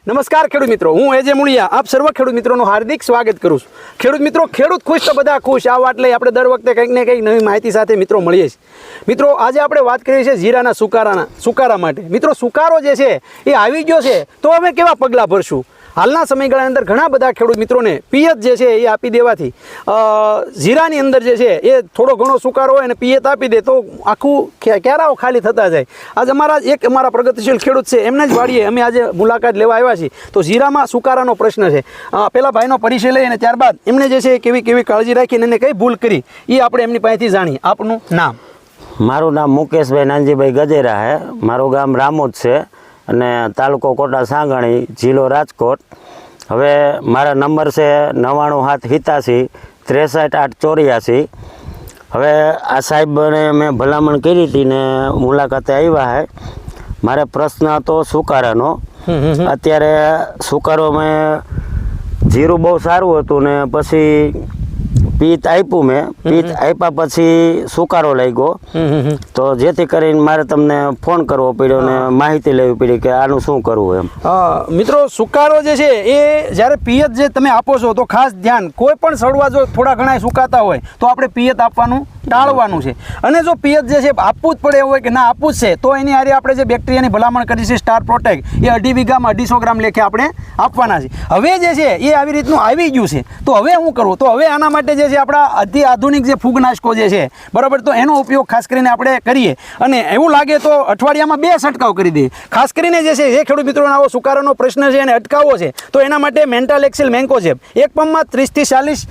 નમસ્કાર ખેડૂત મિત્રો, હું એજે મુળિયા આપ સર્વ ખેડૂત મિત્રોનું હાર્દિક સ્વાગત કરું છું। ખેડૂત મિત્રો, ખેડૂત ખુશ તો બધા ખુશ। આ વાત લઈ આપણે દર વખતે કંઈક ને કંઈક નવી માહિતી સાથે મિત્રો મળીએ છીએ। મિત્રો આજે આપણે વાત કરીએ છીએ જીરાના સુકારા માટે। મિત્રો સુકારો જે છે એ આવી ગયો છે તો અમે કેવા પગલાં ભરશું? હાલના સમયગાળાની અંદર ઘણા બધા ખેડૂત મિત્રોને પિયત જે છે એ આપી દેવાથી જીરાની અંદર જે છે એ થોડો ઘણો સુકારો હોય અને પિયત આપી દે તો આખું ક્યારાઓ ખાલી થતા જાય। આજે અમારા પ્રગતિશીલ ખેડૂત છે એમને જ વાડીએ અમે આજે મુલાકાત લેવા આવ્યા છીએ। તો જીરામાં સુકારાનો પ્રશ્ન છે। પહેલા ભાઈનો પરિચય લઈ અને ત્યારબાદ એમને જે છે કેવી કાળજી રાખીને એને કઈ ભૂલ કરી એ આપણે એમની પાસેથી જાણીએ। આપનું નામ? મારું નામ મુકેશભાઈ નાનજીભાઈ ગજેરા છે। મારું ગામ રામોદ છે અને તાલુકો કોટા સાંગાણી, જિલ્લો રાજકોટ। હવે મારા નંબર છે 99 787 63 8 84। હવે આ સાહેબને મેં ભલામણ કરી હતી ને મુલાકાતે આવ્યા છે। મારે પ્રશ્ન હતો સુકારાનો। અત્યારે સુકારો મેં જીરું બહુ સારું હતું ને પછી પિત્ત આપ્યું મેં। પિત્ત આપ્યા પછી સુકારો લઈ ગયો તો જેથી કરીને મારે તમને ફોન કરવો પડ્યો ને માહિતી લેવી પડી કે આનું શું કરવું એમ। મિત્રો સુકારો જે છે એ જ્યારે પિયત જે તમે આપો છો તો ખાસ ધ્યાન, કોઈ પણ સડવા જો થોડા ઘણા સુકાતા હોય તો આપણે પિયત આપવાનું ટાળવાનું છે। અને જો પિયત જે છે આપવું જ પડે એવું હોય કે ના આપવું જ છે તો એની હારે આપણે જે બેક્ટેરિયાની ભલામણ કરી છે સ્ટાર પ્રોટેક્ટ એ 2.5 વીઘામાં 250 ગ્રામ લેખે આપણે આપવાના છે। હવે જે છે એ આવી રીતનું આવી ગયું છે તો હવે શું કરવું? તો હવે આના માટે જે છે આપણા અતિ આધુનિક જે ફૂગનાશકો જે છે બરાબર, તો એનો ઉપયોગ ખાસ કરીને આપણે કરીએ અને એવું લાગે તો અઠવાડિયામાં 2 છંટકાવ કરી દઈએ। ખાસ કરીને જે છે એ ખેડૂત મિત્રોને આવો સુકારાનો પ્રશ્ન છે અને અટકાવવો છે તો એના માટે મેન્ટાલ એક્સેલ મેન્કોજેબ એક પંપમાં 30 થી 40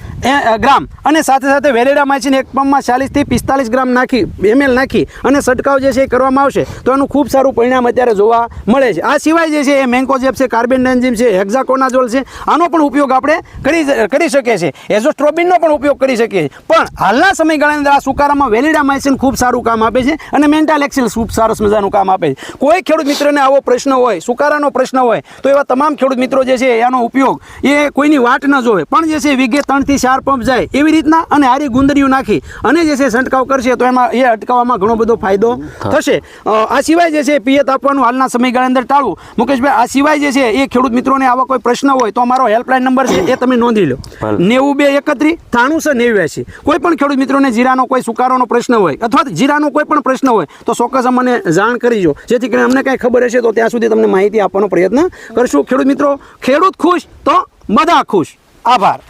ગ્રામ અને સાથે સાથે વેલેડામાઇસિન એક પંપમાં 40 થી 45 ગ્રામ ml નાખી અને છંટકાવ જે છે એ કરવામાં આવશે તો એનું ખૂબ સારું પરિણામ અત્યારે જોવા મળે છે। આ સિવાય જે છે એ મેન્કોજેબ છે, કાર્બેન્ડાઝિમ છે, હેક્ઝાકોનાઝોલ છે, આનો પણ ઉપયોગ આપણે કરી શકીએ છીએ। એઝોસ્ટ્રોબિનનો પણ ઉપયોગ કરી શકીએ છીએ। પણ હાલના સમયગાળાની અંદર આ સુકારામાં વેલિડામાઇસિન ખૂબ સારું કામ આપે છે અને મેન્ટાલ એક્સેલ ખૂબ સરસ મજાનું કામ આપે છે। કોઈ ખેડૂત મિત્રને આવો પ્રશ્ન હોય, સુકારાનો પ્રશ્ન હોય તો એવા તમામ ખેડૂત મિત્રો જે છે આનો ઉપયોગ એ કોઈની વાટ ન જોવે પણ જે છે વીઘે 3 થી 4 પંપ જાય એવી રીતના અને હારી ગુંદરીઓ નાખી અને જે છે છંટકાવ કરશે તો એમાં એ અટકાવવામાં ઘણો બધો ફાયદો થશે। આ સિવાય જે છે પિયત આપવાનું હાલના સમયગાળાની અંદર ટાળવું। મુકેશભાઈ, આ સિવાય જે છે એ ખેડૂત મિત્રોને આવા કોઈ પ્રશ્ન હોય તો અમારો હેલ્પલાઇન નંબર છે એ તમે નોંધી લો, 9231 9389। કોઈ પણ ખેડૂત મિત્રોને જીરાનો કોઈ સુકારોનો પ્રશ્ન હોય અથવા જીરાનો કોઈ પણ પ્રશ્ન હોય તો ચોક્કસ અમને જાણ કરજો, જેથી કરીને અમને કાંઈ ખબર હશે તો ત્યાં સુધી તમને માહિતી આપવાનો પ્રયત્ન કરશું। ખેડૂત મિત્રો, ખેડૂત ખુશ તો બધા ખુશ। આભાર।